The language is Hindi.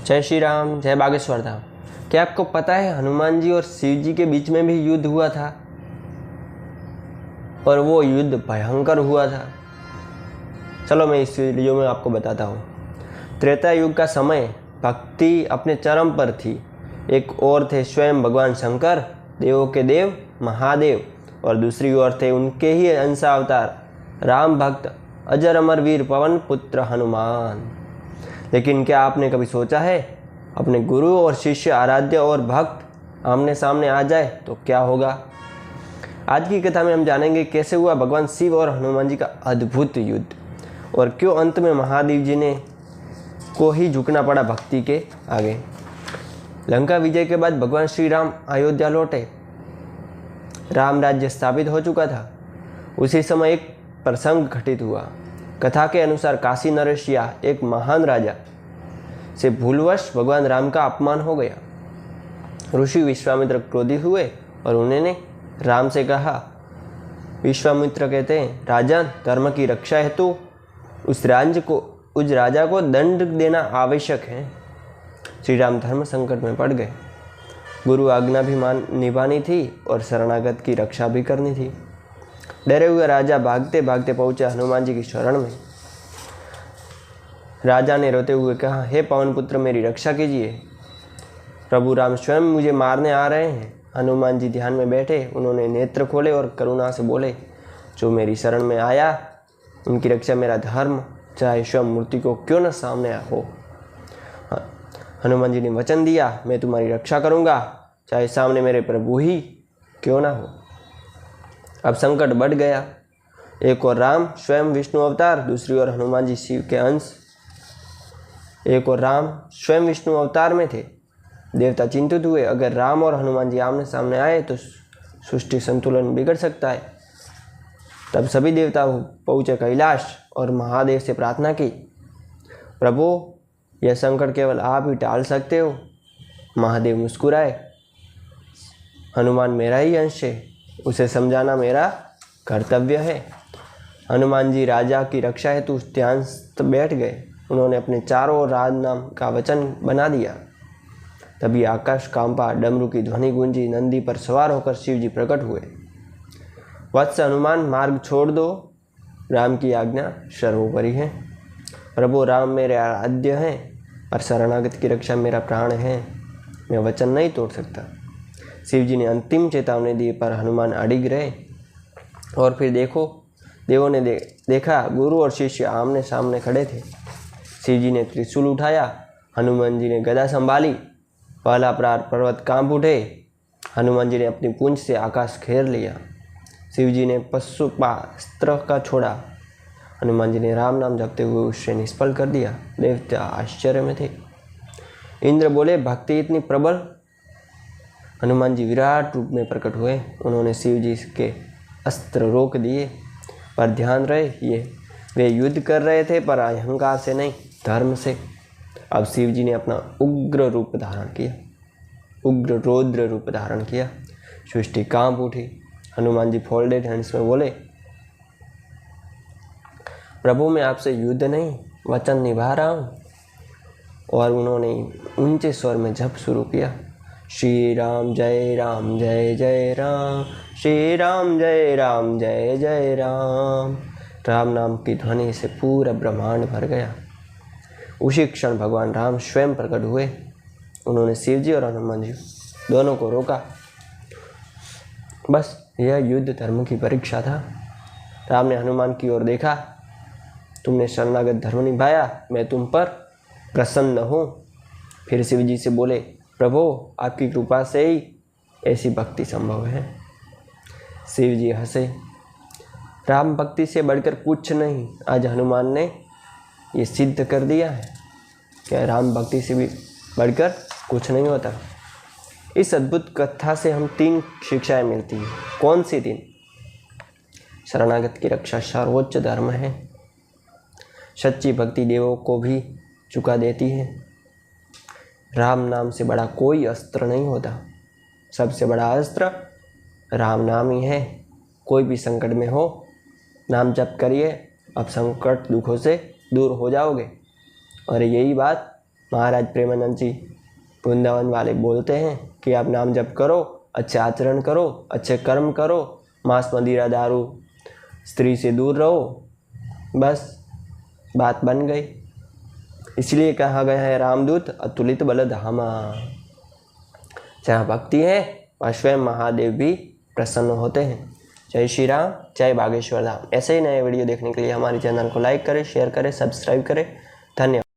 जय श्री राम, जय बागेश्वर धाम। क्या आपको पता है हनुमान जी और शिव जी के बीच में भी युद्ध हुआ था और वो युद्ध भयंकर हुआ था। चलो मैं इस वीडियो में आपको बताता हूँ। त्रेता युग का समय भक्ति अपने चरम पर थी। एक ओर थे स्वयं भगवान शंकर, देवों के देव महादेव, और दूसरी ओर थे उनके ही अंशावतार राम भक्त अजर अमर वीर पवन पुत्र हनुमान। लेकिन क्या आपने कभी सोचा है, अपने गुरु और शिष्य, आराध्य और भक्त आमने सामने आ जाए तो क्या होगा? आज की कथा में हम जानेंगे कैसे हुआ भगवान शिव और हनुमान जी का अद्भुत युद्ध, और क्यों अंत में महादेव जी ने को ही झुकना पड़ा भक्ति के आगे। लंका विजय के बाद भगवान श्री राम अयोध्या लौटे। राम राज्य स्थापित हो चुका था। उसी समय एक प्रसंग घटित हुआ। कथा के अनुसार काशी नरेश या एक महान राजा से भूलवश भगवान राम का अपमान हो गया। ऋषि विश्वामित्र क्रोधित हुए और उन्होंने राम से कहा, विश्वामित्र कहते हैं, राजन, धर्म की रक्षा हेतु उस राजा को दंड देना आवश्यक है। श्री राम धर्म संकट में पड़ गए। गुरु आज्ञा भी निभानी थी और शरणागत की रक्षा भी करनी थी। डरे हुए राजा भागते भागते पहुंचे हनुमान जी की शरण में। राजा ने रोते हुए कहा, हे पवन पुत्र, मेरी रक्षा कीजिए। प्रभु राम स्वयं मुझे मारने आ रहे हैं। हनुमान जी ध्यान में बैठे। उन्होंने नेत्र खोले और करुणा से बोले, जो मेरी शरण में आया उनकी रक्षा मेरा धर्म, चाहे स्वयं मूर्ति को क्यों न सामने हो। हनुमान जी ने वचन दिया, मैं तुम्हारी रक्षा करूंगा, चाहे सामने मेरे प्रभु ही क्यों ना हो। अब संकट बढ़ गया। एक और राम स्वयं विष्णु अवतार, दूसरी ओर हनुमान जी शिव के अंश। एक और राम स्वयं विष्णु अवतार में थे। देवता चिंतित हुए, अगर राम और हनुमान जी आमने सामने आए तो सृष्टि संतुलन बिगड़ सकता है। तब सभी देवता पहुँचे कैलाश और महादेव से प्रार्थना की, प्रभु, यह संकट केवल आप ही टाल सकते हो। महादेव मुस्कुराए, हनुमान मेरा ही अंश है, उसे समझाना मेरा कर्तव्य है। हनुमान जी राजा की रक्षा हेतु ध्यान बैठ गए। उन्होंने अपने चारों ओर राज नाम का वचन बना दिया। तभी आकाश कांपा, डमरू की ध्वनि गूंजी, नंदी पर सवार होकर शिव जी प्रकट हुए। वत्स हनुमान, मार्ग छोड़ दो, राम की आज्ञा सर्वोपरि है। प्रभु राम मेरे आराध्य हैं और शरणागत की रक्षा मेरा प्राण है। मैं वचन नहीं तोड़ सकता। शिव जी ने अंतिम चेतावनी दी, पर हनुमान अडिग रहे। और फिर देखो, देवों ने देखा गुरु और शिष्य आमने सामने खड़े थे। शिव जी ने त्रिशूल उठाया, हनुमान जी ने गदा संभाली। पहला प्रहार पर्वत कांप उठे। हनुमान जी ने अपनी पूंछ से आकाश घेर लिया। शिव जी ने पशुपास्त्र का छोड़ा। हनुमान जी ने राम नाम जपते हुए उससे निष्फल कर दिया। देवता आश्चर्य में थे। इंद्र बोले, भक्ति इतनी प्रबल। हनुमान जी विराट रूप में प्रकट हुए। उन्होंने शिव जी के अस्त्र रोक दिए, पर ध्यान रहे वे युद्ध कर रहे थे, पर अहंकार से नहीं, धर्म से। अब शिव जी ने अपना उग्र रूप धारण किया, उग्र रौद्र रूप धारण किया। सृष्टि कांप उठी। हनुमान जी फोल्डेड हैंड्स में बोले, प्रभु, मैं आपसे युद्ध नहीं, वचन निभा रहा हूँ। और उन्होंने ऊंचे स्वर में जप शुरू किया, श्री राम जय राम जय जय राम, श्री राम जय राम जय जय राम। राम नाम की ध्वनि से पूरा ब्रह्मांड भर गया। उसी क्षण भगवान राम स्वयं प्रकट हुए। उन्होंने शिव जी और हनुमान जी दोनों को रोका। बस यह युद्ध धर्म की परीक्षा था। राम ने हनुमान की ओर देखा, तुमने शरणागत धर्म निभाया, मैं तुम पर प्रसन्न हूँ। फिर शिव जी से बोले, प्रभु, आपकी कृपा से ही ऐसी भक्ति संभव है। शिव जी हंसे, राम भक्ति से बढ़कर कुछ नहीं। आज हनुमान ने ये सिद्ध कर दिया है कि राम भक्ति से भी बढ़कर कुछ नहीं होता। इस अद्भुत कथा से हम 3 शिक्षाएं मिलती हैं। कौन सी 3? शरणागत की रक्षा सर्वोच्च धर्म है। सच्ची भक्ति देवों को भी चुका देती है। राम नाम से बड़ा कोई अस्त्र नहीं होता। सबसे बड़ा अस्त्र राम नाम ही है। कोई भी संकट में हो, नाम जप करिए, अब संकट दुखों से दूर हो जाओगे। और यही बात महाराज प्रेमानंद जी वृंदावन वाले बोलते हैं कि आप नाम जप करो, अच्छे आचरण करो, अच्छे कर्म करो, मांस मदिरा दारू स्त्री से दूर रहो, बस बात बन गई। इसलिए कहा गया है रामदूत अतुलित बलधामा। जहाँ भक्ति है वहाँ स्वयं महादेव भी प्रसन्न होते हैं। जय श्री राम, जय बागेश्वर धाम। ऐसे ही नए वीडियो देखने के लिए हमारे चैनल को लाइक करें, शेयर करें, सब्सक्राइब करें। धन्यवाद।